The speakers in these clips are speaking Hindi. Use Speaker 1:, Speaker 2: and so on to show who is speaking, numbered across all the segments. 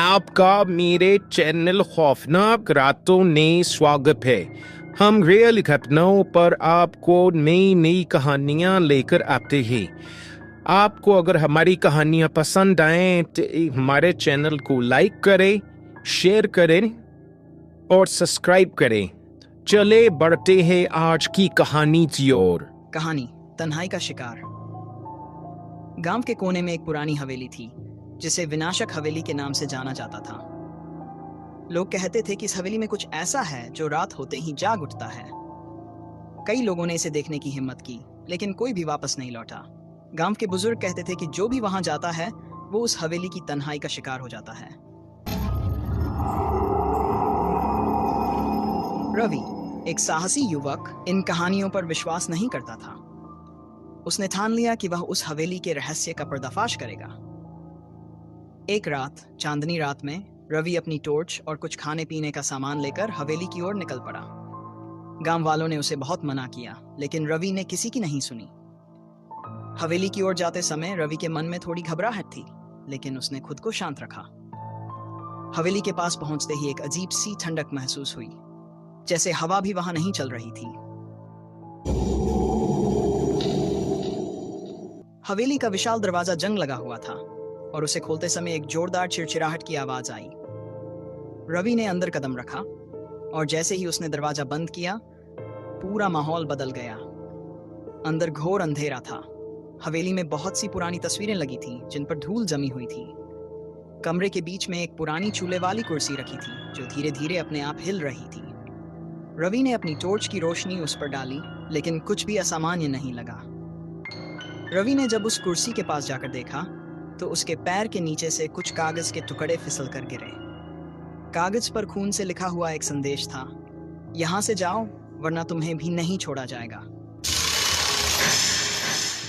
Speaker 1: आपका मेरे चैनल खौफनाक रातों में स्वागत है। हम रियल घटनाओं पर आपको नई नई कहानियां लेकर आते हैं। आपको अगर हमारी कहानियां पसंद आए तो हमारे चैनल को लाइक करें, शेयर करें और सब्सक्राइब करें। चले बढ़ते हैं आज की कहानी की ओर।
Speaker 2: कहानी तन्हाई का शिकार। गांव के कोने में एक पुरानी हवेली थी जिसे विनाशक हवेली के नाम से जाना जाता था। लोग कहते थे कि इस हवेली में कुछ ऐसा है जो रात होते ही जाग उठता है। कई लोगों ने इसे देखने की हिम्मत की, लेकिन कोई भी वापस नहीं लौटा। गांव के बुजुर्ग कहते थे कि जो भी वहां जाता है वो उस हवेली की तन्हाई का शिकार हो जाता है। रवि, एक साहसी युवक, इन कहानियों पर विश्वास नहीं करता था। उसने ठान लिया कि वह उस हवेली के रहस्य का पर्दाफाश करेगा। एक रात, चांदनी रात में, रवि अपनी टॉर्च और कुछ खाने पीने का सामान लेकर हवेली की ओर निकल पड़ा। गांव वालों ने उसे बहुत मना किया, लेकिन रवि ने किसी की नहीं सुनी। हवेली की ओर जाते समय रवि के मन में थोड़ी घबराहट थी, लेकिन उसने खुद को शांत रखा। हवेली के पास पहुंचते ही एक अजीब सी ठंडक महसूस हुई, जैसे हवा भी वहां नहीं चल रही थी। हवेली का विशाल दरवाजा जंग लगा हुआ था और उसे खोलते समय एक जोरदार चिड़चिड़ाहट की आवाज आई। रवि ने अंदर कदम रखा और जैसे ही उसने दरवाजा बंद किया, पूरा माहौल बदल गया। अंदर घोर अंधेरा था। हवेली में बहुत सी पुरानी तस्वीरें लगी थीं जिन पर धूल जमी हुई थी। कमरे के बीच में एक पुरानी चूल्हे वाली कुर्सी रखी थी जो धीरे धीरे अपने आप हिल रही थी। रवि ने अपनी टॉर्च की रोशनी उस पर डाली, लेकिन कुछ भी असामान्य नहीं लगा। रवि ने जब उस कुर्सी के पास जाकर देखा तो उसके पैर के नीचे से कुछ कागज के टुकड़े फिसल कर गिरे। कागज पर खून से लिखा हुआ एक संदेश था, यहां से जाओ वरना तुम्हें भी नहीं छोड़ा जाएगा।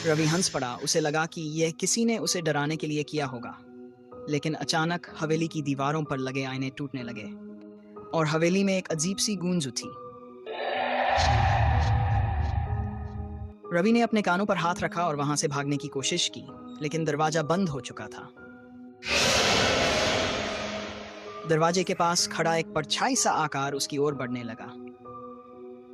Speaker 2: रवि हंस पड़ा। उसे लगा कि यह किसी ने उसे डराने के लिए किया होगा। लेकिन अचानक हवेली की दीवारों पर लगे आईने टूटने लगे और हवेली में एक अजीब सी गूंज उठी। रवि ने अपने कानों पर हाथ रखा और वहां से भागने की कोशिश की, लेकिन दरवाजा बंद हो चुका था। दरवाजे के पास खड़ा एक परछाई सा आकार उसकी ओर बढ़ने लगा।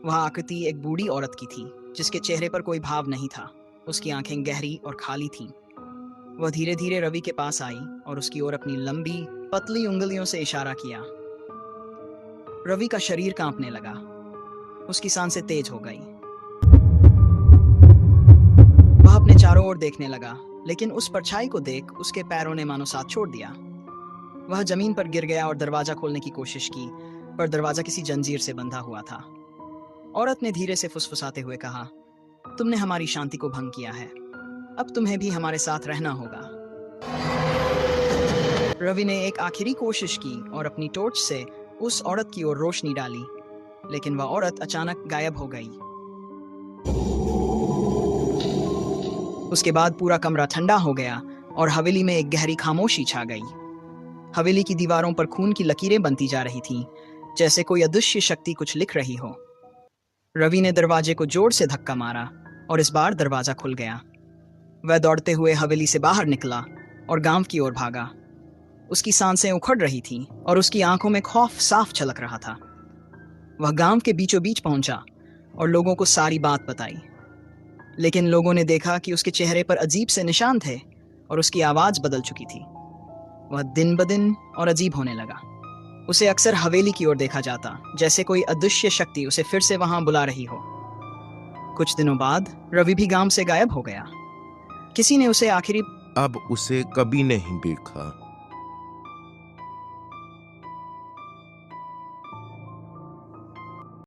Speaker 2: वह आकृति एक बूढ़ी औरत की थी जिसके चेहरे पर कोई भाव नहीं था। उसकी आंखें गहरी और खाली थीं। वह धीरे धीरे रवि के पास आई और उसकी ओर अपनी लंबी पतली उंगलियों से इशारा किया। रवि का शरीर कांपने लगा। उसकी सांसें तेज हो गई। वह अपने चारों ओर देखने लगा, लेकिन उस परछाई को देख उसके पैरों ने मानो साथ छोड़ दिया। वह जमीन पर गिर गया और दरवाजा खोलने की कोशिश की, पर दरवाजा किसी जंजीर से बंधा हुआ था। औरत ने धीरे से फुसफुसाते हुए कहा, तुमने हमारी शांति को भंग किया है, अब तुम्हें भी हमारे साथ रहना होगा। रवि ने एक आखिरी कोशिश की और अपनी टॉर्च से उस औरत की ओर रोशनी डाली, लेकिन वह औरत अचानक गायब हो गई। उसके बाद पूरा कमरा ठंडा हो गया और हवेली में एक गहरी खामोशी छा गई। हवेली की दीवारों पर खून की लकीरें बनती जा रही थीं, जैसे कोई अदृश्य शक्ति कुछ लिख रही हो। रवि ने दरवाजे को जोर से धक्का मारा और इस बार दरवाजा खुल गया। वह दौड़ते हुए हवेली से बाहर निकला और गांव की ओर भागा। उसकी सांसें उखड़ रही थीं और उसकी आंखों में खौफ साफ झलक रहा था। वह गांव के बीचों बीच पहुंचा और लोगों को सारी बात बताई, लेकिन लोगों ने देखा कि उसके चेहरे पर अजीब से निशान थे और उसकी आवाज बदल चुकी थी। वह दिन ब दिन और अजीब होने लगा। उसे अक्सर हवेली की ओर देखा जाता, जैसे कोई अदृश्य शक्ति उसे फिर से वहां बुला रही हो। कुछ दिनों बाद रवि भी गांव से गायब हो गया। किसी ने उसे आखिरी
Speaker 1: अब उसे कभी नहीं देखा।